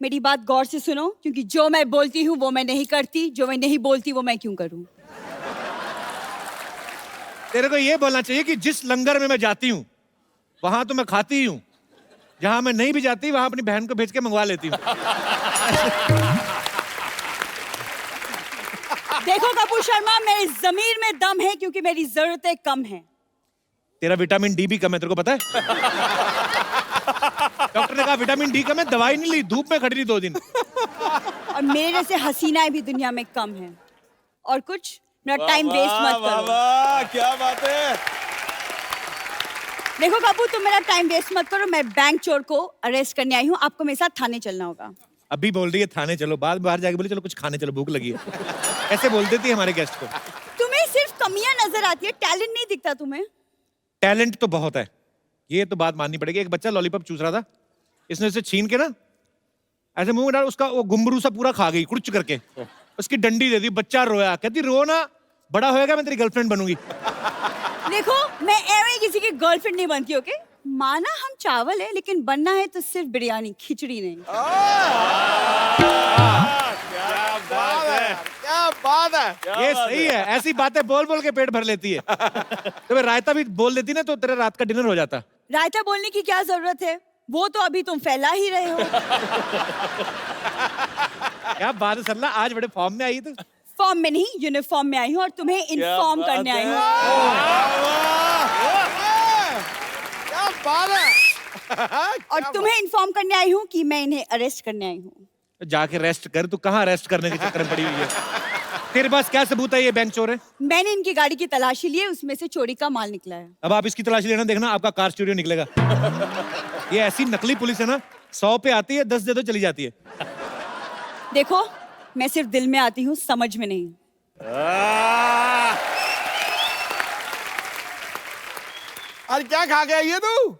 मेरी बात गौर से सुनो, क्योंकि जो मैं बोलती हूँ वो मैं नहीं करती, जो मैं नहीं बोलती वो मैं क्यों करूँ। तेरे को ये बोलना चाहिए कि जिस लंगर में मैं जाती हूँ वहां तो मैं खाती ही हूँ, जहां मैं नहीं भी जाती वहां अपनी बहन को भेज के मंगवा लेती हूँ। देखो कपूर शर्मा, मेरी जमीर में दम है क्योंकि मेरी जरूरतें कम हैं। तेरा विटामिन डी भी कम है, तेरे को पता है? डॉक्टर ने कहा विटामिन डी कम है, दवाई नहीं ली, धूप में खड़ी रही 2 दिन। और मेरे जैसे हसीनाएं भी दुनिया में कम हैं। और कुछ मेरा टाइम वेस्ट मत करो। वाह, क्या बात है। देखो कपूर, तुम मेरा टाइम वेस्ट मत करो, मैं बैंक चोर को अरेस्ट करने आई हूँ, आपको मेरे साथ थाने चलना होगा। अभी बोल रही है थाने चलो, बाद में बाहर जाके बोली चलो कुछ खाने चलो, भूख लगी है। ऐसे बोल देती है हमारे गेस्ट को। तुम्हें सिर्फ कमियां नजर आती है, टैलेंट नहीं दिखता तुम्हें। टैलेंट तो बहुत है, ये तो बात माननी पड़ेगी। एक बच्चा लॉलीपॉप चूस रहा था, इसने उसे छीन के ना ऐसे मुंह में डाल, उसका वो गुम्बरू सा पूरा खा गई कुड़च करके, उसकी डंडी दे दी, बच्चा रोया, कहती रो ना, बड़ा होएगा मैं तेरी गर्लफ्रेंड बनूंगी। देखो, मैं एवं किसी की गर्लफ्रेंड नहीं बनती, ओके? माना हम चावल है, लेकिन बनना है तो सिर्फ बिरयानी, खिचड़ी नहीं। क्या बात है। ये सही है, ऐसी बातें बोल बोल के पेट भर लेती है। तो मैं रायता भी बोल देती ना तो तेरा रात का डिनर हो जाता। रायता बोलने की क्या जरूरत है, वो तो अभी तुम फैला ही रहे हो। क्या बात है सरला, आज बड़े फॉर्म में आई तू। फॉर्म में नहीं, यूनिफॉर्म में आई हूँ और तुम्हें इन्फॉर्म करने आई हूँ। क्या बात है। और तुम्हें इन्फॉर्म करने आई हूँ कि मैं इन्हें अरेस्ट करने आई हूँ। जाके रेस्ट कर, तू कहाँ रेस्ट करने के चक्कर में पड़ी हुई है? तेरे पास क्या सबूत है ये बैंक चोर है? मैंने इनकी गाड़ी की तलाशी ली है, उसमें से चोरी का माल निकला है। अब आप इसकी तलाशी लेना, देखना आपका कार चोरी निकलेगा। ये ऐसी नकली पुलिस है ना, 100 पे आती है, 10 दे दो चली जाती है। देखो, मैं सिर्फ दिल में आती हूँ, समझ में नहीं। आज क्या खा गया ये तू?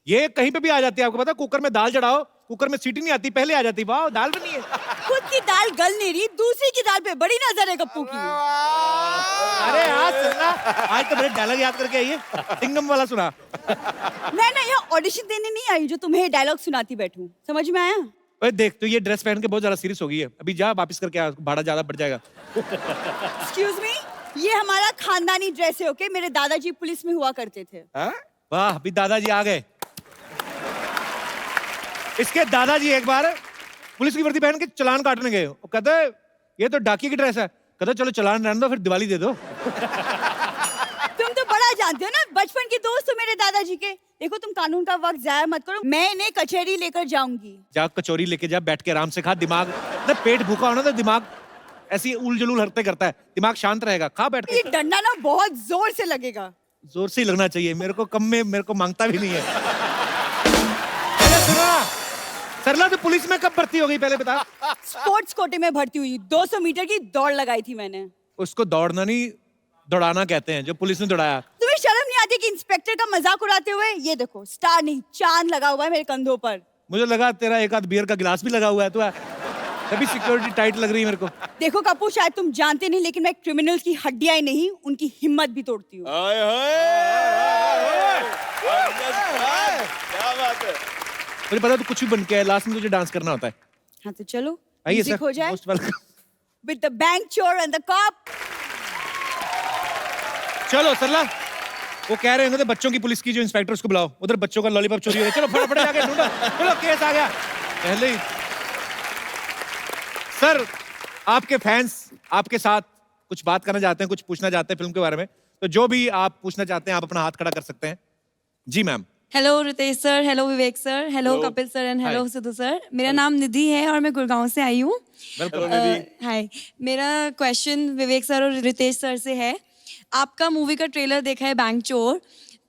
ये कहीं पे भी आ जाती है, आपको पता? कुकर में दाल चढ़ाओ, कुकर में सीटी नहीं आती, पहले आ जाती। वाह, दाल बनी है। खुद की दाल गल नहीं रही, दूसरी की दाल पे बड़ी नजर है गप्पू की। अरे आज चलना, आज तो बड़े डायलॉग याद करके आई है। सिंगम वाला सुना। मैं ना यहाँ ऑडिशन देने नहीं आई जो तुम्हें डायलॉग सुनाती बैठूं, समझ में आया? ओए देख, तो ये ड्रेस पहन के बहुत ज्यादा सीरियस हो गई है, अभी जा वापस करके आ, भाड़ा ज्यादा बढ़ जाएगा। एक्सक्यूज मी, ये हमारा खानदानी ड्रेस है, ओके? मेरे दादाजी पुलिस में हुआ करते थे। वाह, अभी दादाजी आ गए। इसके दादाजी एक बार पुलिस की वर्दी पहन के चालान काटने गए, वो कहते ये तो डाकिए की ड्रेस है, कहते चलो चालान रहने दो, फिर दिवाली दे दो। तुम तो बड़ा जानते हो ना, बचपन के दोस्त हो मेरे दादाजी के। देखो, तुम कानून का वक्त जाया मत करो, मैं इन्हें कचहरी लेकर जाऊंगी। जा कचौरी लेके जा, बैठ के आराम से खा, दिमाग ना, पेट भूखा होना तो दिमाग ऐसी उल जलूल हरकतें करता है, दिमाग शांत रहेगा, खा बैठ ये के। डंडा ना बहुत जोर से लगेगा। जोर से ही लगना चाहिए, मेरे को कम में मेरे को मांगता भी नहीं है। अरे सुना, सरला तो पुलिस में कब भर्ती हो गई पहले बता? स्पोर्ट्स कोटे में भर्ती हुई, 200 मीटर की दौड़ लगाई थी मैंने। उसको दौड़ना नहीं, दौड़ाना कहते हैं, जो पुलिस ने दौड़ाया। तुम्हें शर्म नहीं आती कि इंस्पेक्टर का मजाक उड़ाते हुए? ये देखो, स्टार नहीं चांद लगा हुआ है मेरे कंधों पर। मुझे लगा तेरा एक आध बियर का गिलास भी लगा हुआ है, तो तभी सिक्योरिटी टाइट लग रही है मेरे को। देखो कपूर, शायद तुम जानते नहीं, लेकिन मैं क्रिमिनल्स की हड्डियां ही नहीं, उनकी हिम्मत भी तोड़ती हूँ। क्या बात है। मुझे पता तू कुछ भी बन के है, लास्ट में तुझे डांस करना होता है। हाँ तो चलो, आइए म्यूजिक सर, हो जाए। Most welcome. With the bank chore and the cop। चलो सरला, वो कह रहे होंगे तो बच्चों की पुलिस की जो इंस्पेक्टर, उसको बुलाओ, उधर बच्चों का लॉलीपॉप चोरी हो गया, चलो फटाफट जाके ढूंढो, चलो केस आ गया पहले ही। सर, आपके फैंस आपके साथ कुछ बात करना चाहते हैं, कुछ पूछना चाहते हैं फिल्म के बारे में, तो जो भी आप पूछना चाहते हैं आप अपना हाथ खड़ा कर सकते हैं। जी ma'am. Hello Ritesh sir, hello Vivek sir, hello Kapil sir and hello Sidhu sir. मेरा नाम निधि है और मैं गुड़गांव से आई हूँ। हाय, मेरा क्वेश्चन विवेक सर और रितेश सर से है। आपका मूवी का ट्रेलर देखा है बैंक चोर,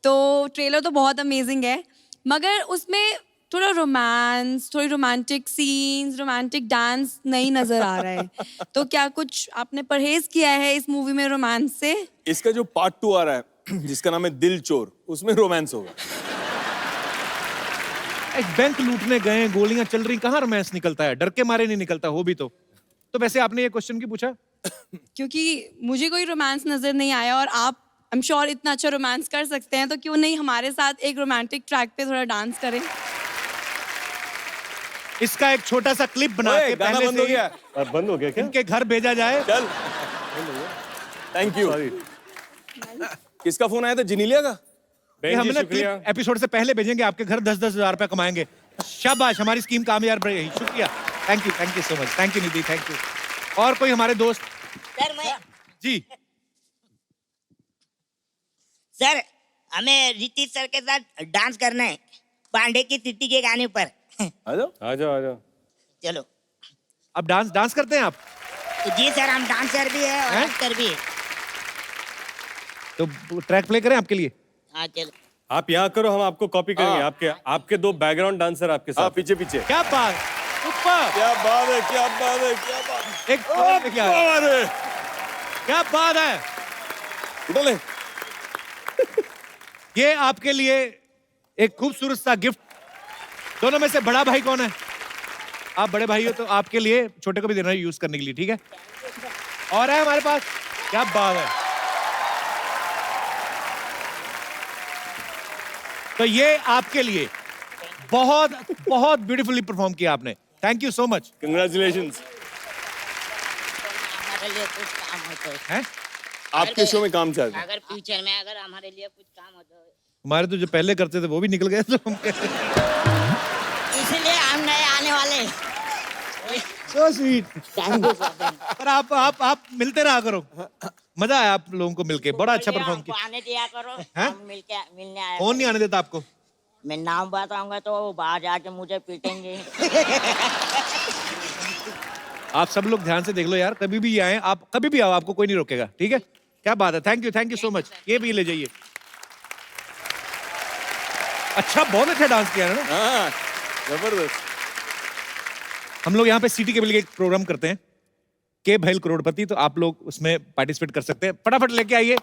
तो ट्रेलर तो बहुत अमेजिंग है, मगर उसमें थोड़ा रोमांस, थोड़ी रोमांटिक सीन्स, रोमांटिक डांस नहीं नजर आ रहा है। तो क्या कुछ आपने परहेज किया है इस मूवी में रोमांस से? इसका जो पार्ट 2 आ रहा है जिसका नाम है दिल चोर, उसमें रोमांस होगा। एक बैंक लूटने गए, गोलियां चल रही, कहाँ रोमांस निकलता है? डर के मारे नहीं निकलता, हो भी तो वैसे आपने ये क्वेश्चन क्यों पूछा? क्योंकि मुझे कोई रोमांस नजर नहीं आया और आप आई एम श्योर इतना अच्छा रोमांस कर सकते हैं, तो क्यों नहीं हमारे साथ एक रोमांटिक ट्रैक पे थोड़ा डांस करें? इसका एक छोटा सा क्लिप बना ओए, के गाना पहले बंद से हो ही गया। बंद हो गया क्या? इनके घर भेजा जाए। चल थैंक यू। सॉरी। किसका फोन आया था? जिनीलिया का? ये हम ना क्लिप एपिसोड से पहले भेजेंगे आपके घर, 10-10 हजार रुपया कमाएंगे। शाबाश, हमारी स्कीम कामयाब रही। शुक्रिया, thank you so much, thank you Nidhi, thank you. और कोई हमारे दोस्त? सर मैं जी सर हमें ऋतिक सर के साथ डांस करना है पांडे की तिट्टी के गाने पर। आ जाओ। आ जाओ आ जाओ। चलो। अब डांस करते हैं आप? जी सर, हम डांसर भी है और हैं? एक्टर भी है। तो ट्रैक प्ले करें आपके लिए? हाँ चलो। आप यहाँ करो, हम आपको कॉपी करेंगे। आपके 2 बैकग्राउंड डांसर आपके हाँ साथ। पीछे पीछे। क्या बात, ऊपर क्या बात है, क्या बात है, क्या बात है। एक क्या बात है। क्या बात है। उठो ले। ये आपके लिए एक खूबसूरत सा गिफ्ट। दोनों में से बड़ा भाई कौन है? आप बड़े भाई हो तो आपके लिए छोटे को भी देना है यूज करने के लिए, ठीक है? और है हमारे पास, क्या बात है। तो ये आपके लिए बहुत बहुत ब्यूटीफुली परफॉर्म किया आपने। Thank you so much. Congratulations. हमारे लिए कुछ काम हो तो हैं? आपके शो में काम चल रहा है। अगर फ्यूचर में अगर हमारे लिए कुछ काम हो तो हमारे तो जो पहले करते थे वो भी निकल गए, तो हम इसलिए हम नए आने वाले। So sweet. Thank you sir. पर आप मिलते रहा करो, मजा आया आप लोगों को मिलके, बड़ा अच्छा परफॉर्म हमको किया। आने दिया करो, हैं? हम मिलने आए। कौन नहीं आने देता आपको? मैं नाम बताऊंगा तो वो बाहर जाके मुझे पीटेंगे। आप सब लोग ध्यान से देख लो यार, कभी भी आए आप, कभी भी आओ, आपको कोई नहीं रोकेगा, ठीक है? क्या बात है, थैंक यू सो मच। ये भी ले जाइए। अच्छा, बहुत अच्छा डांस किया है ना। हाँ जबरदस्त। हम लोग यहाँ पे सिटी केबल के एक प्रोग्राम करते हैं, के भैल करोड़पति, तो आप लोग उसमें पार्टिसिपेट कर सकते हैं। फटाफट लेके आइए।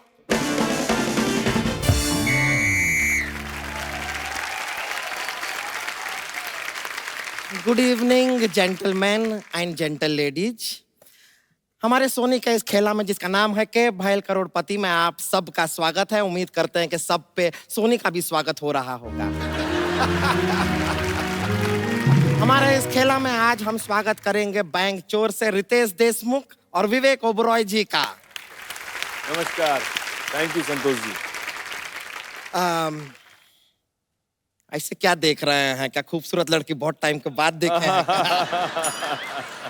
Good evening gentleman and gentle ladies. हमारे सोनी के इस खेला में जिसका नाम है के भैल करोड़पति में आप सबका स्वागत है। उम्मीद करते हैं कि सब पे सोनी का भी स्वागत हो रहा होगा। हमारे इस खेला में आज हम स्वागत करेंगे बैंक चोर से रितेश देशमुख और विवेक ओबरॉय जी का। नमस्कार। Thank you Santosh ji. ऐसे क्या देख रहे हैं? क्या खूबसूरत लड़की बहुत टाइम के बाद देखे हैं?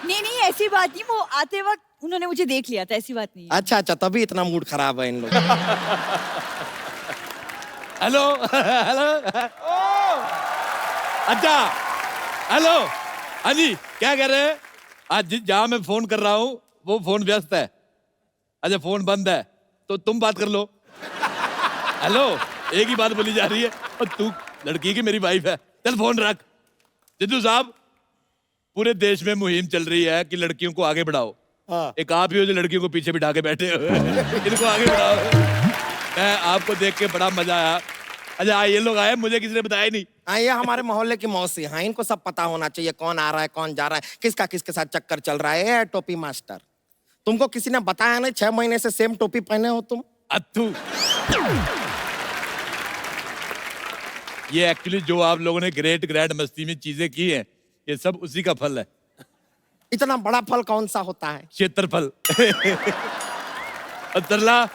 नहीं ऐसी बात नहीं, वो आते वक्त उन्होंने मुझे देख लिया था, ऐसी बात नहीं है। अच्छा तभी इतना मूड खराब है इन लोग। हेलो हेलो, अच्छा हेलो, हाँ जी, क्या कह रहे हैं? आज जहाँ मैं फोन कर रहा हूँ वो फोन व्यस्त है। अच्छा, फोन बंद है तो तुम बात कर लो। हेलो, एक ही बात बोली जा रही है, और तू लड़की की मेरी वाइफ है। चल फोन रख। जिद्दू साहब, पूरे देश में मुहिम चल रही है कि लड़कियों को आगे बढ़ाओ। हाँ। एक आप ही हो जो लड़कियों को पीछे बिठा के बैठे हो। इनको आगे बढ़ाओ। मैं आपको देख के बड़ा मजा आया। अच्छा, ये लोग आए, मुझे किसी ने बताया नहीं। हाँ, ये हमारे मोहल्ले की मौसी हैं, इनको सब पता होना चाहिए कौन आ रहा है कौन जा रहा है, किसका किसके साथ चक्कर चल रहा है। ये टोपी मास्टर, तुमको किसी ने बताया नहीं? 6 महीने से सेम टोपी पहने हो तुम। अत्थू, ये एक्चुअली जो आप लोगों ने ग्रेट ग्रैंड मस्ती में चीजें की हैं, ये सब उसी का फल है। इतना बड़ा फल कौन सा होता है? क्षेत्रफल। तरला,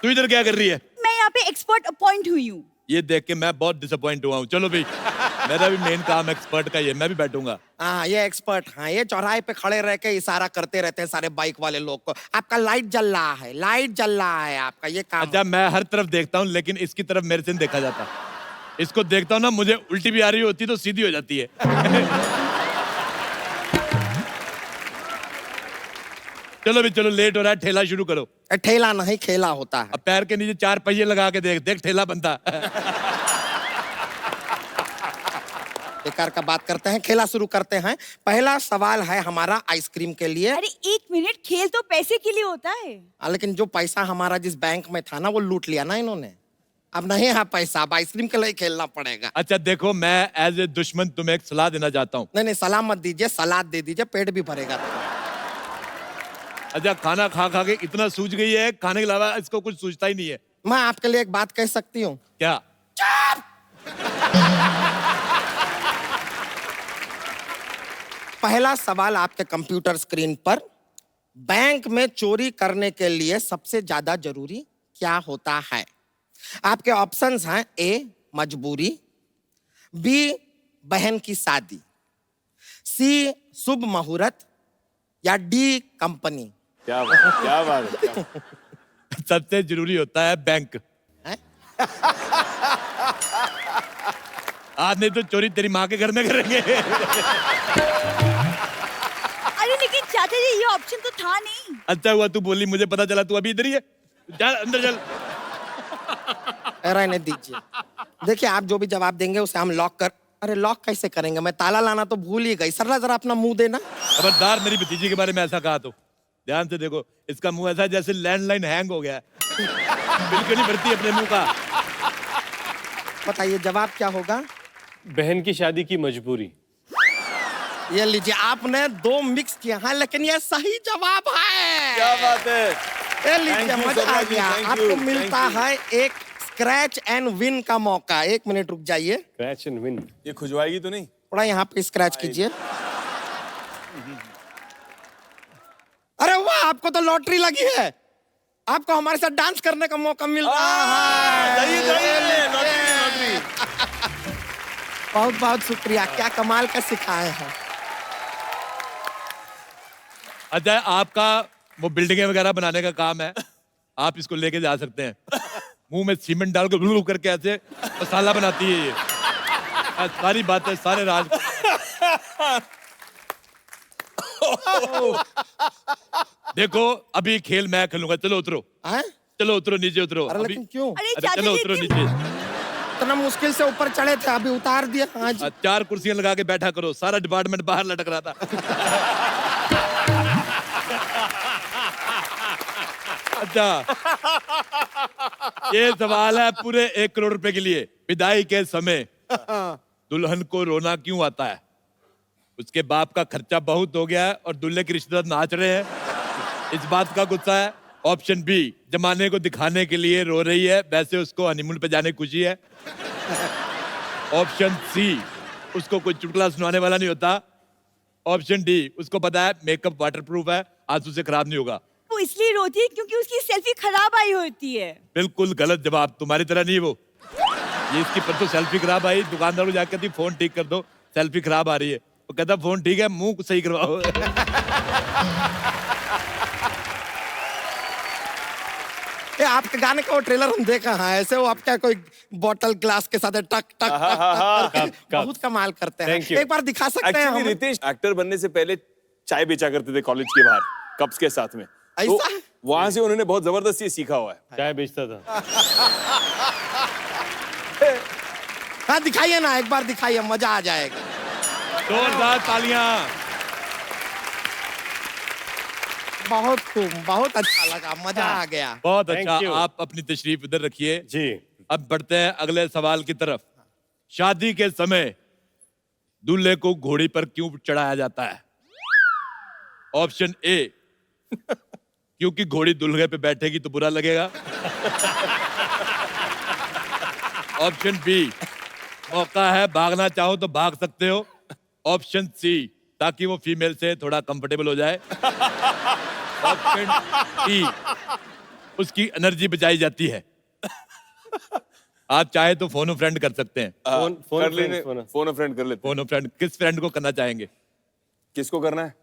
तू इधर क्या कर रही है? मैं यहाँ पे एक्सपर्ट अपॉइंट हुई हूँ। ये देख के मैं बहुत डिसअपॉइंट हुआ हूँ। चलो भाई, मेरा भी मेन काम एक्सपर्ट का ये, मैं भी बैठूंगा। हाँ, ये एक्सपर्ट। हाँ, ये चौराहे पे खड़े रह के इशारा करते रहते हैं सारे बाइक वाले लोग को। आपका लाइट जल रहा है, लाइट जल रहा है, आपका ये काम। अच्छा, मैं हर तरफ देखता हूँ, लेकिन इसकी तरफ मेरे से नहीं देखा जाता। इसको देखता हूँ ना, मुझे उल्टी भी आ रही होती तो सीधी हो जाती है। चलो भी, चलो लेट हो रहा है, ठेला शुरू करो। ठेला नहीं, खेला होता है। अब पैर के नीचे 4 पहिए लगा के देख देख, ठेला बनता। बेकार का बात करते हैं, खेला शुरू करते हैं। पहला सवाल है हमारा आइसक्रीम के लिए। अरे 1 मिनट, खेल तो पैसे के लिए होता है। लेकिन जो पैसा हमारा जिस बैंक में था ना, वो लूट लिया ना इन्होंने। अब नहीं है पैसा, अब आइसक्रीम के लिए खेलना पड़ेगा। अच्छा देखो, मैं एज ए दुश्मन तुम्हें एक सलाह देना चाहता हूँ। नहीं सलाह मत दीजिए, सलाद दे दीजिए, पेट भी भरेगा। अच्छा, खाना खा खा के इतना सूझ गई है, खाने के अलावा इसको कुछ सूझता ही नहीं है। मैं आपके लिए एक बात कह सकती हूँ? क्या? पहला सवाल आपके कंप्यूटर स्क्रीन पर, बैंक में चोरी करने के लिए सबसे ज्यादा जरूरी क्या होता है? आपके ऑप्शंस हैं ए मजबूरी, बी बहन की शादी, सी शुभ मुहूर्त या डी कंपनी। क्या बात है, क्या बात है, क्या बात है। सबसे जरूरी होता है बैंक। हैं? आज नहीं तो चोरी तेरी माँ के घर में करेंगे। अरे लेकिन चाचा जी ये ऑप्शन तो था नहीं। अच्छा हुआ तू बोली, मुझे पता चला तू अभी इधर ही है। चल अंदर चल। रहने दीजिए। देखिए आप जो भी जवाब देंगे उसे हम लॉक कर, अरे लॉक कैसे करेंगे? मैं ताला लाना तो भूल ही गई। सरला जरा अपना मुंह देना। खबरदार मेरी भतीजी के बारे में ऐसा कहा तो। ध्यान से देखो, इसका मुंह ऐसा है जैसे लैंडलाइन हैंग हो गया है। बिल्कुल नहीं भरती अपने मुंह का। बताइए जवाब क्या होगा? बहन की शादी की मजबूरी। ये लीजिए, आपने दो मिक्स किया है लेकिन ये सही जवाब है। क्या बात है। ये लीजिए, Thank you, मजा आ सरला जी, गया। thank you, आपको thank मिलता you। है एक स्क्रैच एंड विन का मौका। 1 मिनट रुक जाइए, क्रैच एंड विन। ये खुजवाएगी तो नहीं? थोड़ा यहाँ पे स्क्रैच कीजिए। अरे वाह, आपको तो लॉटरी लगी है। आपको हमारे साथ डांस करने का मौका मिल रहा है। जाइए, जाइए, लॉटरी, लॉटरी। बहुत बहुत शुक्रिया, क्या कमाल का सिखाए हैं। अच्छा आपका वो बिल्डिंगें वगैरह बनाने का काम है, आप इसको लेके जा सकते हैं। मुंह में सीमेंट डाल कर ब्लू करके ऐसे मसाला बनाती है ये। सारी बातें सारे राज। देखो अभी खेल मैं खेलूंगा, चलो उतरो। हैं? चलो उतरो, नीचे उतरो। अरे अभी लेकिन क्यों? अरे अरे चाचा चलो जी उतरो इतनी- नीचे। इतना मुश्किल से ऊपर चढ़े थे, अभी उतार दिया। हाँ जी। 4 कुर्सियां लगा के बैठा करो, सारा डिपार्टमेंट बाहर लटक रहा था। अच्छा ये सवाल है पूरे 1 करोड़ रुपए के लिए। विदाई के समय दुल्हन को रोना क्यों आता है? उसके बाप का खर्चा बहुत हो गया है और दूल्हे के रिश्तेदार नाच रहे हैं, इस बात का गुस्सा है। ऑप्शन बी, जमाने को दिखाने के लिए रो रही है, वैसे उसको हनीमून पे जाने की खुशी है। ऑप्शन सी, उसको कोई चुटकुला सुनाने वाला नहीं होता। ऑप्शन डी, उसको पता है मेकअप वाटरप्रूफ है, आंसू से खराब नहीं होगा। वो इसलिए रोती है क्योंकि उसकी सेल्फी खराब आई होती है। बिल्कुल गलत जवाब, तुम्हारी तरह नहीं वो। ये इसकी परसों सेल्फी खराब आई, दुकानदार को जाकर कहती फोन ठीक कर दो, सेल्फी खराब आ रही है। वो कहता फोन ठीक है, मुंह सही करवाओ। ये आपके गाने का वो ट्रेलर हम देखा है, ऐसे वो आपका कोई बोतल ग्लास के साथ टक टक टक टक करके बहुत कमाल करते हैं। Thank you. एक बार दिखा सकते हैं एक्चुअली हम? रितेश एक्टर बनने से पहले चाय बेचा करते थे कॉलेज के बाहर कप्स के साथ में। तो ऐसा है? वहां से उन्होंने बहुत जबरदस्त ये सीखा हुआ है। चाय बेचता था। हाँ दिखाइए ना, एक बार दिखाइए, मजा आ जाएगा। जोरदार तालियां। बहुत खूब, बहुत अच्छा लगा, मजा आ गया। बहुत Thank अच्छा, you. आप अपनी तशरीफ इधर रखिए। जी। अब बढ़ते हैं अगले सवाल की तरफ। शादी के समय दूल्हे को घोड़ी पर क्यों चढ़ाया जाता है? ऑप्शन ए, क्योंकि घोड़ी दूल्हे पे बैठेगी तो बुरा लगेगा। ऑप्शन बी, मौका है भागना चाहो तो भाग सकते हो। ऑप्शन सी, ताकि वो फीमेल से थोड़ा कंफर्टेबल हो जाए। ऑप्शन डी, उसकी एनर्जी बचाई जाती है। आप चाहे तो फोन फ्रेंड कर सकते हैं। फोन कर लेने, फोन फोन फ्रेंड कर लेते हैं। फोन फ्रेंड किस फ्रेंड को करना चाहेंगे? किसको करना है?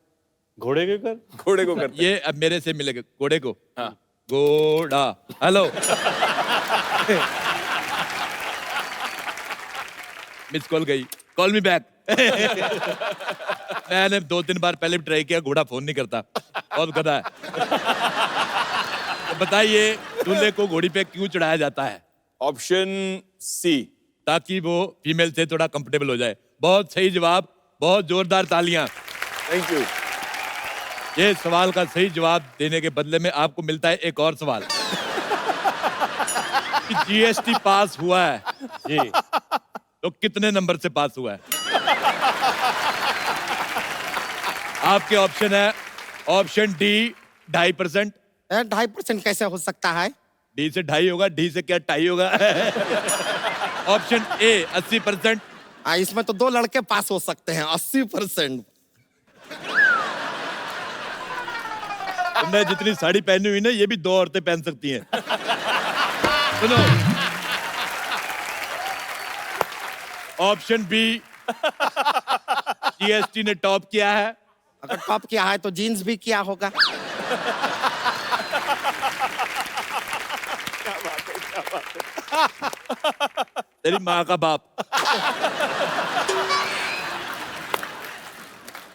घोड़े के कर। घोड़े को करते ये अब मेरे से मिलेगा घोड़े को। हाँ। घोड़ा हेलो। मिस कॉल गई, कॉल मी बैक। मैंने 2-3 बार पहले भी ट्राई किया, घोड़ा फोन नहीं करता, बहुत गधा है। तो बताइए दूल्हे को घोड़ी पे क्यों चढ़ाया जाता है? ऑप्शन सी, ताकि वो फीमेल से थोड़ा कंफर्टेबल हो जाए। बहुत सही जवाब, बहुत जोरदार तालियां। Thank you. ये सवाल का सही जवाब देने के बदले में आपको मिलता है एक और सवाल। कि जीएसटी पास हुआ है जी। तो कितने नंबर से पास हुआ है? आपके ऑप्शन है ऑप्शन डी 2.5%। 2.5% कैसे हो सकता है? डी से 2.5 होगा, डी से क्या 2.5 होगा? Option A 80%। इसमें तो 2 लड़के पास हो सकते हैं। 80%। तुमने जितनी साड़ी पहनी हुई ना ये भी 2 औरतें पहन सकती हैं। सुनो, ऑप्शन बी, जीएसटी ने टॉप किया है। अगर टॉप किया है तो जीन्स भी किया होगा। तेरी माँ का बाप।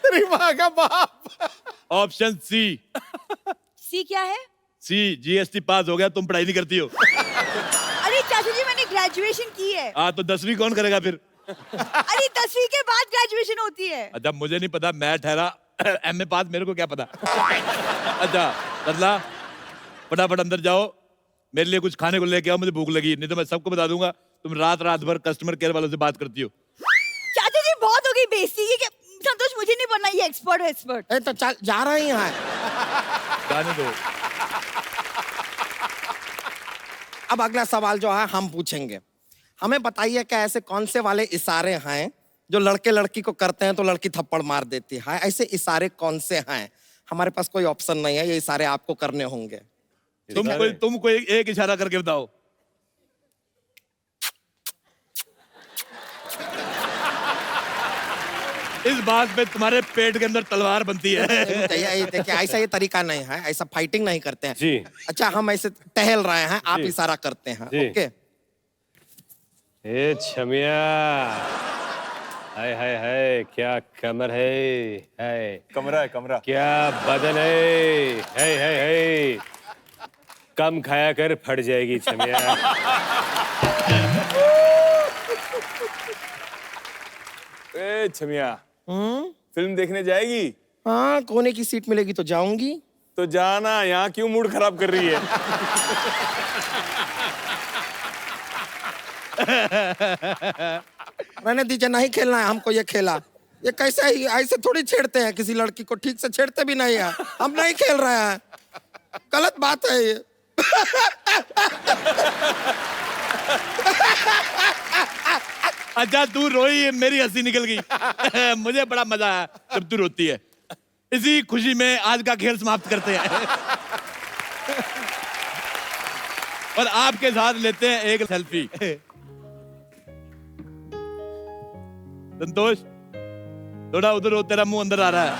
तेरी माँ का बाप। ऑप्शन सी, सी क्या है? सी जीएसटी पास हो गया, तुम पढ़ाई नहीं करती हो। अरे चाचा जी मैंने ग्रेजुएशन की है। हाँ तो 10वीं कौन करेगा फिर? अरे 10वीं के बाद ग्रेजुएशन होती है। अच्छा मुझे नहीं पता, मैं ठहरा एमए पास, मेरे को क्या पता। अच्छा बदला, फटाफट अंदर जाओ, मेरे लिए कुछ खाने को लेके आओ, मुझे भूख लगी, नहीं तो मैं सबको बता दूंगा तुम रात रात भर कस्टमर केयर वालों से बात करती हो। चाचा जी बहुत हो गई बेइज्जती। ये संतोष मुझे नहीं बनना ये एक्सपर्ट। ए तो चल जा रही हैं। जाने दो। अब अगला सवाल जो है हम पूछेंगे। हमें बताइए कि ऐसे कौन से वाले इशारे हैं जो लड़के लड़की को करते हैं तो लड़की थप्पड़ मार देती है। ऐसे इशारे कौन से हैं? हमारे पास कोई ऑप्शन नहीं है, ये इशारे आपको करने होंगे। तुम कोई एक इशारा करके बताओ। इस बात पे तुम्हारे पेट के अंदर तलवार बनती है। देखिए ऐसा ये तरीका नहीं है, ऐसा फाइटिंग नहीं करते हैं। जी। अच्छा हम ऐसे टहल रहे हैं, आप जी। इशारा करते हैं। जी। ओके। ए छमिया, हाय हाय हाय, क्या कमर है कमरा है कमरा। क्या बदन है, कम खाया कर, फट जाएगी छमिया। ए छमिया, फिल्म देखने जाएगी? हाँ कोने की सीट मिलेगी तो जाऊंगी। तो जाना, यहाँ क्यों मूड खराब कर रही है? रहने दीजिए, नहीं खेलना है हमको ये खेला। ये कैसे ही ऐसे थोड़ी छेड़ते हैं किसी लड़की को, ठीक से छेड़ते भी नहीं है। हम नहीं खेल रहे हैं, गलत बात है ये। अच्छा तू रोई, मेरी हंसी निकल गई। मुझे बड़ा मजा आया जब तू रोती है। इसी खुशी में आज का खेल समाप्त करते हैं और आपके साथ लेते हैं एक सेल्फी। संतोष थोड़ा उधर हो, तेरा मुंह अंदर आ रहा है।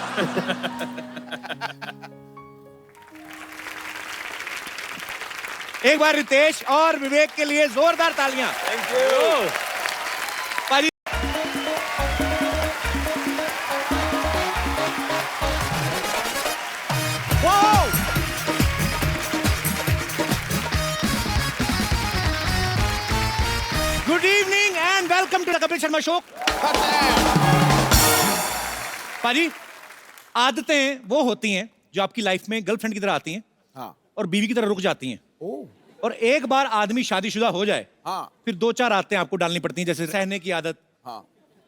एक बार रितेश और विवेक के लिए जोरदार तालियां। Thank you. पाजी good evening and welcome to the Kapil Sharma show. पाजी आदतें वो होती हैं जो आपकी लाइफ में गर्लफ्रेंड की तरह आती हैं और बीवी की तरह रुक जाती हैं। और एक बार आदमी शादीशुदा हो जाए फिर 2-4 आदतें आपको डालनी पड़ती हैं, जैसे सहने की आदत,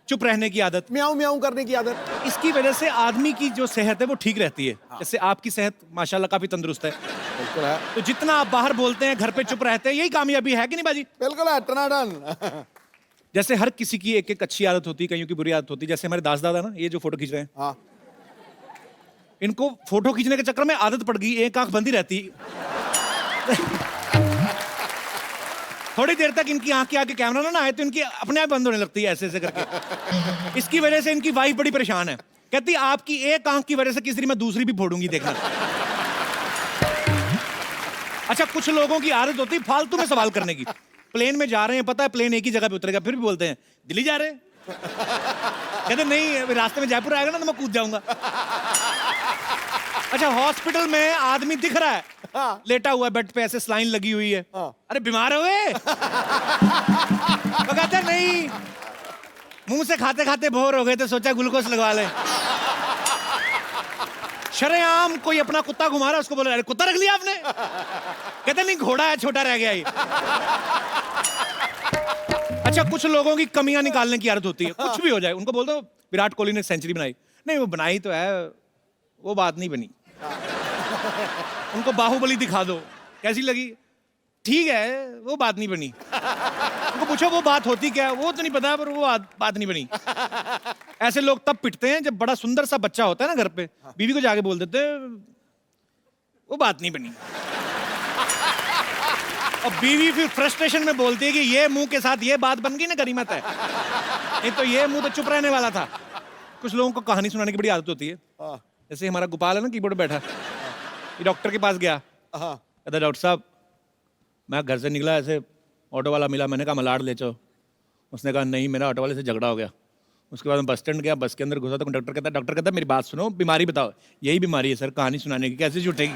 चुप रहने की आदत, म्याऊं म्याऊं करने की आदत। इसकी वजह से आदमी की जो सेहत है वो ठीक रहती है। जैसे आपकी सेहत माशाल्लाह काफी तंदुरुस्त है, बिल्कुल है, तो जितना आप बाहर बोलते हैं घर पे चुप रहते हैं, यही कामयाबी है कि नहीं बाजी? बिल्कुल है, टनाटन। जैसे हर किसी की एक एक अच्छी आदत होती है, कईयों की बुरी आदत होती है। जैसे हमारे दास दादा ना, ये जो फोटो खींच रहे हैं, हाँ। इनको फोटो खींचने के चक्कर में आदत पड़ गई, एक आंख बंद ही रहती। थोड़ी देर तक इनकी आंख के आगे कैमरा ना आए तो इनकी अपने आप बंद होने लगती है ऐसे ऐसे करके। इसकी वजह से इनकी वाइफ बड़ी परेशान है, कहती आपकी एक आंख की वजह से किसी दिन मैं दूसरी भी फोड़ूंगी, देखना। अच्छा कुछ लोगों की आदत होती है फालतू में सवाल करने की। प्लेन में जा रहे हैं, पता है प्लेन एक ही जगह पे उतरेगा, फिर भी बोलते हैं दिल्ली जा रहे हैं। कहते नहीं अभी रास्ते में जयपुर आएगा ना तो मैं कूद जाऊंगा। अच्छा हॉस्पिटल में आदमी दिख रहा है, लेटा हुआ है बेड पे, ऐसे स्लाइन लगी हुई है, अरे बीमार हुए? तो कहते नहीं, मुंह से खाते खाते बोर हो गए तो सोचा ग्लूकोज लगवा ले। शरेआम कोई अपना कुत्ता घुमा रहा है, उसको बोल रहा है कुत्ता रख लिया आपने? कहते नहीं घोड़ा है, छोटा रह गया ये। अच्छा कुछ लोगों की कमियां निकालने की आदत होती है, कुछ भी हो जाए उनको बोल दो विराट कोहली ने सेंचुरी बनाई, नहीं वो बनाई तो है, वो बात नहीं बनी। उनको बाहुबली दिखा दो, कैसी लगी? ठीक है वो बात नहीं बनी। उनको पूछो वो बात होती क्या है, वो तो नहीं पता, पर वो बात नहीं बनी। ऐसे लोग तब पिटते हैं जब बड़ा सुंदर सा बच्चा होता है ना घर पे, बीवी को जाके बोल देते हैं वो बात नहीं बनी। और बीवी फिर फ्रस्ट्रेशन में बोलती है कि ये मुंह के साथ ये बात बन गई ना, गनीमत है, नहीं तो ये मुंह तो चुप रहने वाला था। कुछ लोगों को कहानी सुनाने की बड़ी आदत होती है। जैसे हमारा गोपाल है ना, कीबोर्ड पे बैठा, ये डॉक्टर के पास गया, कहता डॉक्टर साहब मैं घर से निकला, ऐसे ऑटो वाला मिला, मैंने कहा मलाड ले चलो। उसने कहा नहीं, मेरा ऑटो वाले से झगड़ा हो गया। उसके बाद मैं बस स्टैंड गया, बस के अंदर घुसा तो डॉक्टर कहता मेरी बात सुनो, बीमारी बताओ। यही बीमारी है सर, कहानी सुनाने की, कैसे जुटेगी।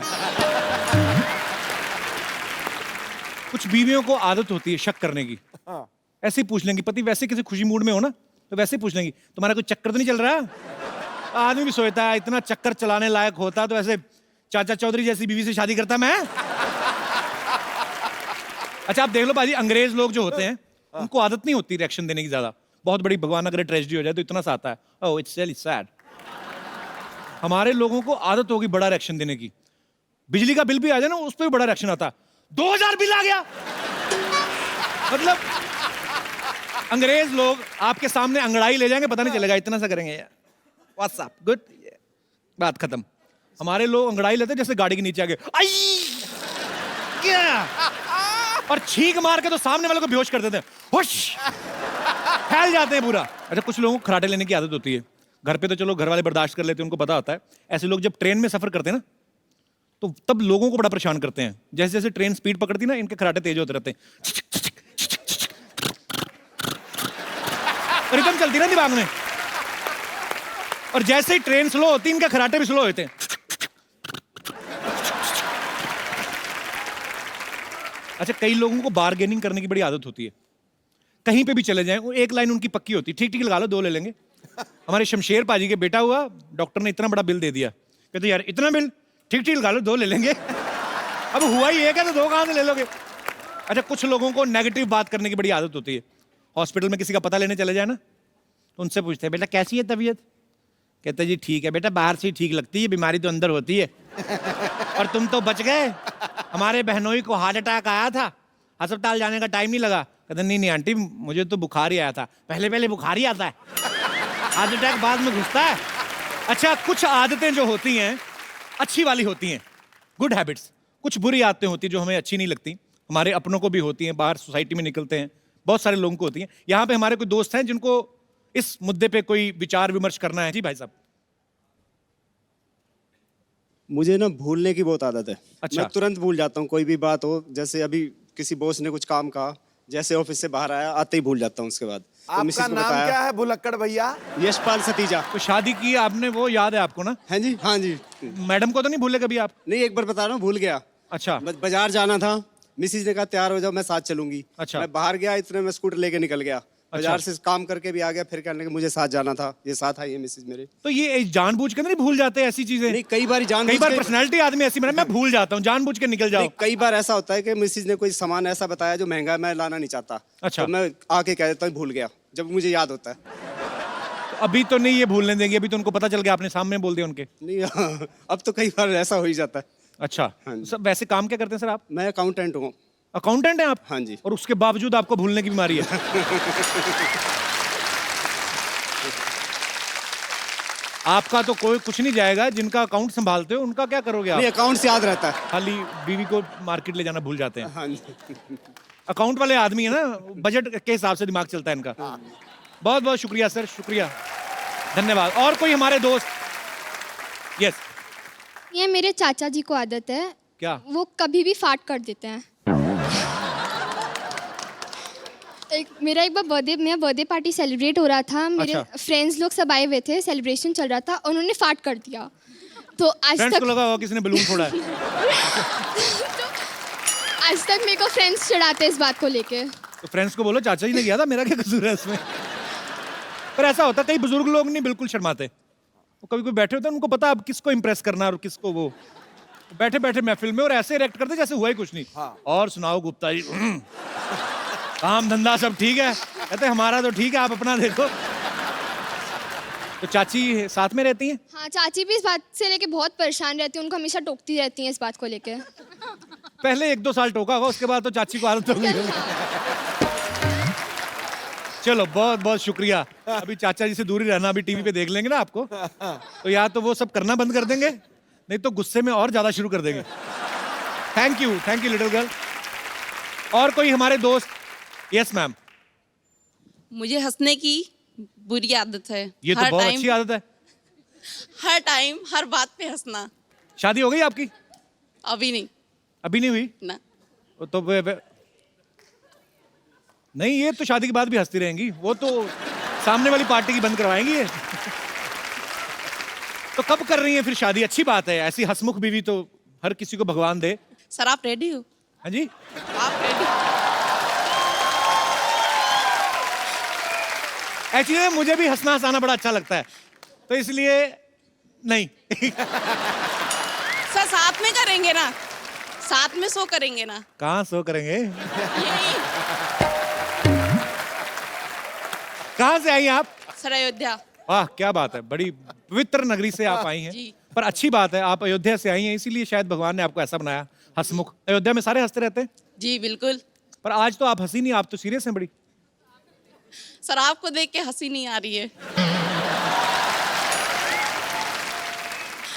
कुछ बीवियों को आदत होती है शक करने की। ऐसे ही पूछ लेंगी, पति वैसे किसी खुशी मूड में हो ना तो वैसे ही पूछ लेंगी तुम्हारा कोई चक्कर तो नहीं चल रहा। आदमी भी सोचता है इतना चक्कर चलाने लायक होता तो ऐसे चाचा चौधरी जैसी बीवी से शादी करता मैं। अच्छा आप देख लो बाजी, अंग्रेज लोग जो होते हैं उनको आदत नहीं होती रिएक्शन देने की ज्यादा। बहुत बड़ी भगवान अगर ट्रेजेडी हो जाए तो इतना सा आता है, ओह इट्स रियली सैड। हमारे लोगों को आदत होगी बड़ा रिएक्शन देने की। बिजली का बिल भी आ जाए ना, उस पर भी बड़ा रिएक्शन आता है, 2000 बिल आ गया। मतलब अंग्रेज लोग आपके सामने अंगड़ाई ले जाएंगे, पता नहीं चलेगा, इतना सा करेंगे यार, व्हाट्सअप गुड, बात खत्म। हमारे लोग अंगड़ाई लेते जैसे गाड़ी के नीचे आ गए, आई क्या, और छींक मार के तो सामने वाले को बेहोश कर देते हैं, हुश फैल जाते हैं पूरा। अच्छा कुछ लोगों को खराटे लेने की आदत होती है। घर पे तो चलो घर वाले बर्दाश्त कर लेते हैं, उनको पता होता है। ऐसे लोग जब ट्रेन में सफर करते हैं ना तो तब लोगों को बड़ा परेशान करते हैं। जैसे जैसे ट्रेन स्पीड पकड़ती ना, इनके खराटे तेज होते रहते हैं, रिदम चलती ना दिमाग में। और जैसे ही ट्रेन स्लो होती है, इनके खराटे भी स्लो होते हैं। अच्छा कई लोगों को बार्गेनिंग करने की बड़ी आदत होती है। कहीं पे भी चले जाएं, एक लाइन उनकी पक्की होती है, ठीक ठीक लगा लो 2 ले लेंगे। हमारे शमशेर पाजी के बेटा हुआ, डॉक्टर ने इतना बड़ा बिल दे दिया, कहते यार इतना बिल, ठीक ठीक लगा लो 2 ले लेंगे। अब हुआ ही एक है तो 2 कहां से ले लोगे। अच्छा कुछ लोगों को नेगेटिव बात करने की बड़ी आदत होती है। हॉस्पिटल में किसी का पता लेने चले जाए ना तो उनसे पूछते हैं बेटा कैसी है तबीयत, कहते जी ठीक है बेटा, बाहर से ही ठीक लगती है, बीमारी तो अंदर होती है। और तुम तो बच गए, हमारे बहनोई को हार्ट अटैक आया था, अस्पताल जाने का टाइम नहीं लगा। कहते नहीं आंटी मुझे तो बुखार ही आया था। पहले बुखार ही आता है, हार्ट अटैक बाद में घुसता है। अच्छा कुछ आदतें जो होती हैं अच्छी वाली होती हैं, गुड हैबिट्स। कुछ बुरी आदतें होती हैं जो हमें अच्छी नहीं लगती, हमारे अपनों को भी होती हैं, बाहर सोसाइटी में निकलते हैं बहुत सारे लोगों को होती हैं। यहाँ पे हमारे कोई दोस्त हैं जिनको इस मुद्दे पे कोई विचार विमर्श करना है। जी भाई साहब। मुझे ना भूलने की बहुत आदत है। अच्छा। मैं तुरंत भूल जाता हूँ कोई भी बात हो। जैसे अभी किसी बॉस ने कुछ काम कहा, जैसे ऑफिस से बाहर आया आते ही भूल जाता हूँ। उसके बाद तो मिसेस आपका को नाम बताया, क्या है भुलक्कड़ भैया? यशपाल सतीजा। तो शादी की आपने, वो याद है आपको ना? हाँ जी, हाँ जी। मैडम को तो नहीं भूले कभी आप? नहीं, एक बार बता रहा हूँ, भूल गया। अच्छा। बाजार जाना था, मिसेज ने कहा तैयार हो जाओ, मैं साथ चलूंगी। अच्छा। मैं बाहर गया, इतने में स्कूटर लेके निकल गया। बाजार से काम करके भी आ गया, फिर कहने लगे मुझे साथ जाना था, ये साथ आई है मिसेज मेरे। तो ये जानबूझ के नहीं भूल जाते ऐसी चीजें? नहीं, कई बार कई बार पर्सनालिटी आदमी ऐसी बना, मैं भूल जाता हूँ, जानबूझ के निकल जाओ। कई बार ऐसा होता है कि मिसेज ने कोई सामान ऐसा बताया जो महंगा है, मैं लाना नहीं चाहता। अच्छा। तो मैं आके कह देता हूँ भूल गया, जब मुझे याद होता है। तो अभी तो नहीं ये भूलने देंगे, अभी तो उनको पता चल गया, आपने सामने बोल दिया उनके। नहीं अब तो कई बार ऐसा हो ही जाता है। अच्छा। हाँ जी। सर वैसे काम क्या करते हैं सर आप? मैं अकाउंटेंट हूँ। अकाउंटेंट हैं आप? हाँ जी। और उसके बावजूद आपको भूलने की बीमारी है? आपका तो कोई कुछ नहीं जाएगा, जिनका अकाउंट संभालते हो उनका क्या करोगे आप? नहीं, अकाउंट से याद रहता है। खाली बीवी को मार्केट ले जाना भूल जाते हैं। हाँ जी। अकाउंट वाले आदमी है ना, बजट के हिसाब से दिमाग चलता है इनका। बहुत बहुत शुक्रिया सर, शुक्रिया, धन्यवाद। और कोई हमारे दोस्त? यस। ये मेरे चाचा जी को आदत है, क्या? वो कभी भी फाट कर देते हैं। मेरा एक बार बर्थडे पार्टी सेलिब्रेट हो रहा था, मेरे अच्छा। फ्रेंड्स लोग सब आए हुए थे, सेलिब्रेशन चल रहा था, उन्होंने फाट कर दिया। तो आज फ्रेंड्स तक को लगा होगा किसी ने बलून फोड़ा है। आज तक मेरे को फ्रेंड्स चिढ़ाते हैं इस बात को लेके। तो फ्रेंड्स को बोलो चाचा जी ने किया था, मेरा क्या कसूर है इसमें? पर ऐसा होता है, कई बुजुर्ग लोग नहीं बिल्कुल शर्माते, वो कभी कोई बैठे होते हैं, उनको पता अब किसको इंप्रेस करना है और किसको वो बैठे बैठे महफिल में और ऐसे रिएक्ट करते जैसे हुआ ही कुछ नहीं। और सुनाओ गुप्ता जी, काम धंधा सब ठीक है? कहते हमारा तो ठीक है, आप अपना देखो। तो चाची साथ में रहती हैं? हाँ, चाची भी इस बात से लेके बहुत परेशान रहती है, उनको हमेशा टोकती रहती हैं इस बात को लेके। पहले 1-2 साल टोका होगा, उसके बाद तो चाची को आदत हो गई होगी। चलो बहुत बहुत शुक्रिया। अभी चाचा जी से दूरी रहना, अभी टीवी पे देख लेंगे ना आपको, तो या तो वो सब करना बंद कर देंगे नहीं तो गुस्से में और ज्यादा शुरू कर देंगे। Thank you little girl. और कोई हमारे दोस्त? Yes ma'am. मुझे हंसने की बुरी आदत है। ये तो बहुत अच्छी आदत है। हर टाइम हर बात पे हंसना। शादी हो गई आपकी? अभी नहीं। अभी नहीं हुई ना। तो नहीं, ये तो शादी के बाद भी हंसती रहेंगी, वो तो सामने वाली पार्टी की बंद करवाएंगी ये। तो कब कर रही हैं फिर शादी? अच्छी बात है, ऐसी हंसमुख बीवी तो हर किसी को भगवान दे। सर आप रेडी हो? हाँ जी। आप रेडी? एक्चुअली मुझे भी हंसना हंसाना बड़ा अच्छा लगता है, तो इसलिए नहीं। सर साथ में करेंगे ना, साथ में सो करेंगे ना। कहाँ सो करेंगे? कहाँ से आई आप? सर अयोध्या। वाह क्या बात है, बड़ी पवित्र नगरी से आप आई हैं। जी। पर अच्छी बात है, आप अयोध्या से आई हैं, इसीलिए शायद भगवान ने आपको ऐसा बनाया हंसमुख। अयोध्या में सारे हंसते रहते हैं। जी बिल्कुल। पर आज तो आप हंसी नहीं, आप तो सीरियस हैं बड़ी। सर आपको देख के हंसी नहीं आ रही है।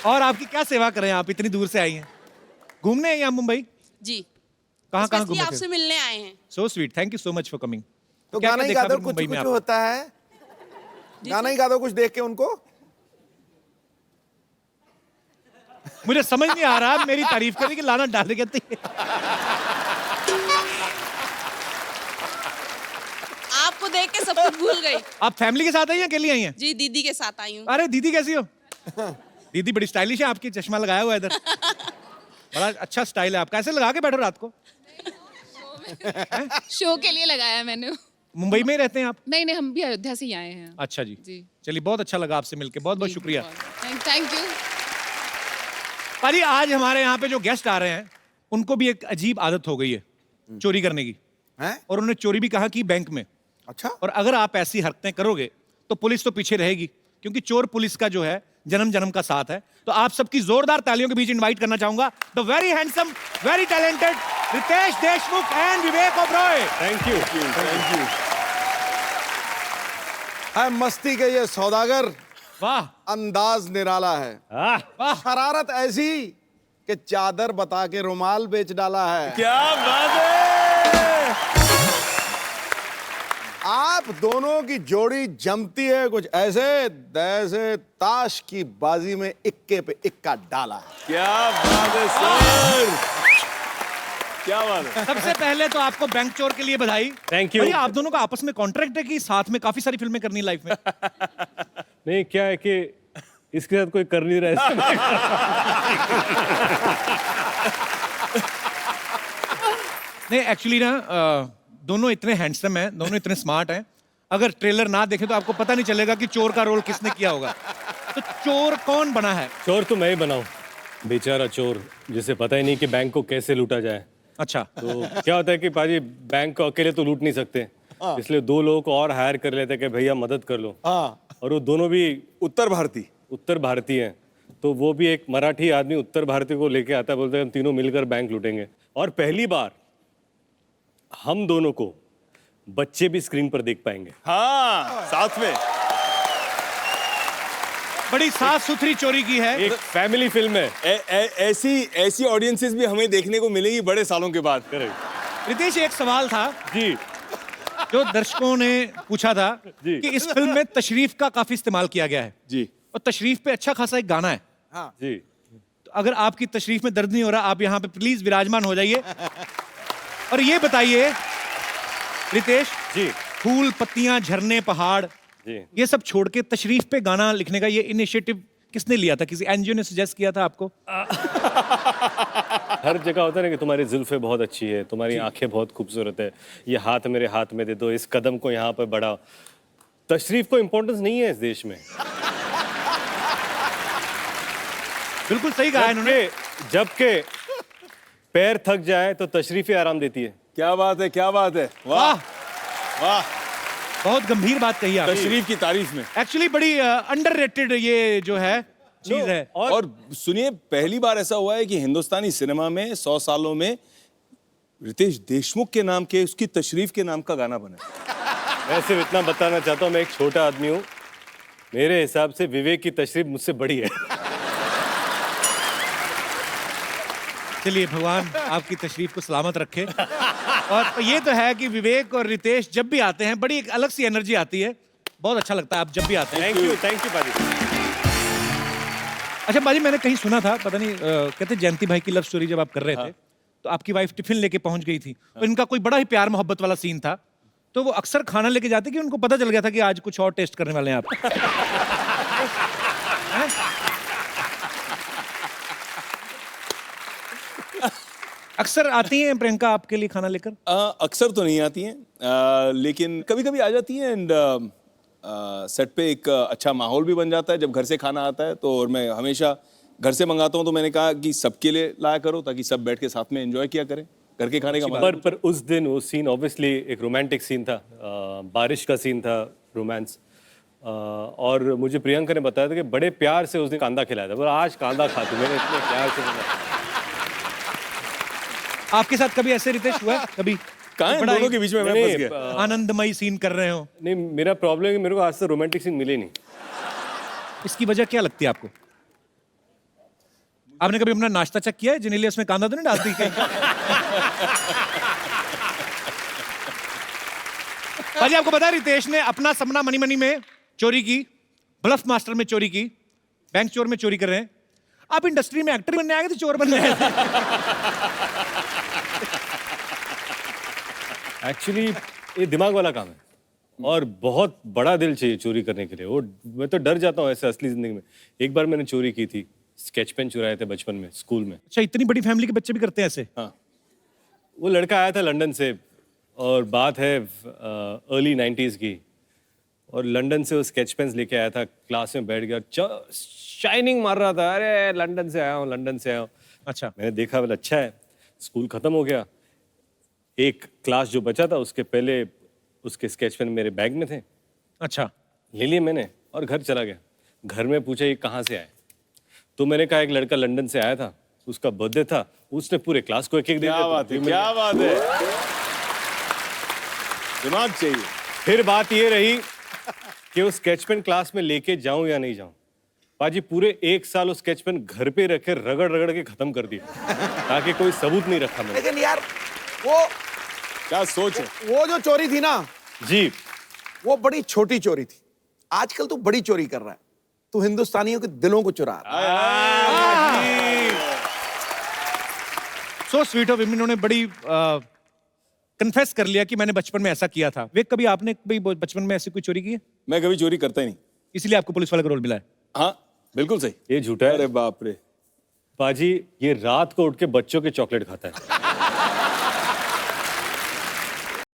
और आपकी क्या सेवा करें, आप इतनी दूर से आई हैं? घूमने हैं यहाँ मुंबई? जी। कहाँ कहाँ Especially घूमे आपसे थे? मिलने आए हैं। So sweet, thank you so much for coming. तो गाना ही गा दो, कुछ कुछ होता है। गाना ही गा दो कुछ देख के उनको। मुझे समझ नहीं आ रहा मेरी तारीफ करने की लाना डाल कहती है। आपको देख के सब कुछ भूल गई। आप फैमिली के साथ आई हैं अकेली आई हैं? जी दीदी के साथ आई हूँ। अरे दीदी कैसी हो? दीदी बड़ी स्टाइलिश है, आपकी चश्मा लगाया हुआ है इधर। बड़ा अच्छा स्टाइल है आपका, ऐसे लगा के बैठो रात को। शो के लिए लगाया मैंने। मुंबई में ही रहते हैं आप? नहीं हम भी अयोध्या से ही आए हैं। अच्छा जी। जी। चलिए बहुत अच्छा लगा आपसे मिलके, बहुत बहुत शुक्रिया। Thank you. पाजी आज हमारे यहाँ पे जो गेस्ट आ रहे हैं उनको भी एक अजीब आदत हो गई है चोरी करने की। हैं? और उन्होंने चोरी भी कहा कि बैंक में। अच्छा। और अगर आप ऐसी हरकतें करोगे तो पुलिस तो पीछे रहेगी, क्योंकि चोर पुलिस का जो है जन्म जन्म का साथ है। तो आप सबकी जोरदार तालियों के बीच इनवाइट करना चाहूंगा the very handsome, very talented Ritesh Deshmukh and Vivek Oberoi. Thank you. है मस्ती के ये सौदागर, वाह अंदाज निराला है। वाह शरारत ऐसी कि चादर बता के रुमाल बेच डाला है। क्या बात है। आप दोनों की जोड़ी जमती है कुछ ऐसे जैसे ताश की बाजी में इक्के पे इक्का डाला है। क्या बात है सर, क्या बात है। सबसे पहले तो आपको बैंक चोर के लिए बधाई। Thank you. भैया आप दोनों का आपस में कॉन्ट्रैक्ट है कि साथ में काफी सारी फिल्में करनी लाइफ में? नहीं क्या है कि इसके साथ कोई कर नहीं रहा है। नहीं एक्चुअली ना दोनों इतने हैंडसम हैं, दोनों इतने स्मार्ट हैं, अगर ट्रेलर ना देखे तो आपको पता नहीं चलेगा कि चोर का रोल किसने किया होगा। तो चोर कौन बना है? चोर तो मैं ही बनाऊं, बेचारा चोर जिसे पता ही नहीं कि बैंक को कैसे लूटा जाए। अच्छा। तो क्या होता है कि पाजी बैंक को अकेले तो लूट नहीं सकते, इसलिए दो लोगों को और हायर कर लेते हैं कि भैया मदद कर लो। और वो दोनों भी उत्तर भारतीय हैं, तो वो भी एक मराठी आदमी उत्तर भारतीय को लेके आता है, बोलते हैं हम तीनों मिलकर बैंक लूटेंगे। और पहली बार हम दोनों को बच्चे भी स्क्रीन पर देख पाएंगे। हाँ साथ में बड़ी साफ सुथरी चोरी की है, एक फैमिली फिल्म है। ऐसी ऑडियंसेस भी हमें देखने को मिलेगी बड़े सालों के बाद। रितेश एक सवाल था जी जो दर्शकों ने पूछा था जी। कि इस फिल्म में तशरीफ का काफी इस्तेमाल किया गया है जी। और तशरीफ पे अच्छा खासा एक गाना है। जी तो अगर आपकी तशरीफ में दर्द नहीं हो रहा, आप यहाँ पे प्लीज विराजमान हो जाइए और ये बताइए रितेश जी फूल पत्तियां झरने पहाड़ जी ये सब छोड़ के तशरीफ पे गाना लिखने का ये इनिशिएटिव किसने लिया था? किसी एनजीओ ने सजेस्ट किया था आपको? हर जगह होता है ना कि तुम्हारी जुल्फें बहुत अच्छी है, तुम्हारी आंखें बहुत खूबसूरत है, ये हाथ मेरे हाथ में दे दो, इस कदम को यहाँ पर बढ़ाओ। तशरीफ को इम्पोर्टेंस नहीं है इस देश में। बिल्कुल सही कहा इन्होंने। जबकि पैर थक जाए तो तशरीफ ही आराम देती है। क्या बात है, क्या बात है, वाह वाह। बहुत गंभीर बात कही आपने। तशरीफ की तारीफ में एक्चुअली बड़ी अंडररेटेड ये जो है चीज है। और सुनिए पहली बार ऐसा हुआ है कि हिंदुस्तानी सिनेमा में 100 सालों में रितेश देशमुख के नाम के उसकी तशरीफ के नाम का गाना बना। मैं सिर्फ इतना बताना चाहता हूँ, मैं एक छोटा आदमी हूँ, मेरे हिसाब से विवेक की तशरीफ मुझसे बड़ी है। चलिए भगवान आपकी तशरीफ को सलामत रखे। और ये तो है कि विवेक और रितेश जब भी आते हैं बड़ी एक अलग सी एनर्जी आती है, बहुत अच्छा लगता है आप जब भी आते हैं। थैंक यू पाजी। अच्छा बाजी, मैंने कहीं सुना था, पता नहीं कहते जयंती भाई की लव स्टोरी जब आप कर रहे थे तो आपकी वाइफ टिफिन लेके पहुंच गई थी, तो इनका कोई बड़ा ही प्यार मोहब्बत वाला सीन था, तो वो अक्सर खाना लेके जाते कि उनको पता चल गया था कि आज कुछ और टेस्ट करने वाले हैं आप। अक्सर आती हैं प्रियंका आपके लिए खाना लेकर? अक्सर तो नहीं आती हैं, लेकिन कभी कभी आ जाती हैं। एंड सेट पे एक अच्छा माहौल भी बन जाता है जब घर से खाना आता है। तो और मैं हमेशा घर से मंगाता हूँ, तो मैंने कहा कि सबके लिए लाया करो ताकि सब बैठ के साथ में एंजॉय किया करें। घर के खाने का पर उस दिन वो सीन ऑब्वियसली एक रोमांटिक सीन था, बारिश का सीन था, रोमांस। और मुझे प्रियंका ने बताया था कि बड़े प्यार से उसने कांदा खिलाया था, पर आज कांदा खा तू, मैंने इतने प्यार से बनाया। आपके साथ कभी ऐसे रितेश हुआ है कभी? कहाँ है दोनों के बीच में मैं फंस गया। आनंदमयी सीन कर रहे हो? नहीं, मेरा प्रॉब्लम है कि मेरे को आज तक रोमांटिक सीन मिले नहीं। इसकी वजह क्या लगती है आपको? आपने कभी अपना नाश्ता चेक किया है? जिन्हें उसमें कांदा तो नहीं डालती क्या? भाजी आपको पता है रितेश ने अपना सपना मनी मनी में चोरी की, ब्लफ मास्टर में चोरी की, बैंक चोर में चोरी कर रहे हैं। आप इंडस्ट्री में एक्टर बनने आए थे, चोर बनने आए थे? एक्चुअली ये दिमाग वाला काम है और बहुत बड़ा दिल चाहिए चोरी करने के लिए। वो मैं तो डर जाता हूँ ऐसे असली जिंदगी में। एक बार मैंने चोरी की थी, स्केच पेन चुराए थे बचपन में स्कूल में। अच्छा, इतनी बड़ी फैमिली के बच्चे भी करते हैं ऐसे? हाँ, वो लड़का आया था लंदन से और बात है अर्ली 90s की, और लंदन से वो स्केच पेन्स लेके आया था, क्लास में बैठ गया, शाइनिंग मार रहा था, अरे लंदन से आया हूँ, लंदन से आया हूँ। अच्छा, मैंने देखा बोला अच्छा है। स्कूल खत्म हो गया, एक क्लास जो बचा था उसके पहले उसके स्केच पेन मेरे बैग में थे। अच्छा, ले लिए मैंने और घर चला गया। घर में पूछा ये कहाँ से आए, तो मैंने कहा एक लड़का लंदन से आया था, उसका बर्थडे था, उसने पूरे क्लास को एक एक दे दिया। क्या बात है, क्या बात है, दिमाग चाहिए। फिर बात ये रही कि वो स्केच पेन क्लास में लेके जाऊं या नहीं जाऊं। पाजी पूरे 1 साल वो स्केच पेन घर पे रखे रगड़ रगड़ के खत्म कर दिया ताकि कोई सबूत नहीं रखा मैंने। लेकिन यार वो क्या सोच है। वो जो चोरी थी ना जी, वो बड़ी छोटी चोरी थी। आजकल तू बड़ी चोरी कर रहा है, तू हिंदुस्तानियों के दिलों को चुरा रहा है। सो स्वीट ऑफ इन्होंने बड़ी कन्फेस कर लिया कि मैंने बचपन में ऐसा किया था। वे कभी आपने कभी बचपन में ऐसी कोई चोरी की है? मैं कभी चोरी करता ही नहीं, इसलिए आपको पुलिस वाले का रोल मिला है। हाँ बिल्कुल सही। ये झूठा है। अरे बाप रे पाजी ये रात को उठ के बच्चों के चॉकलेट खाता है।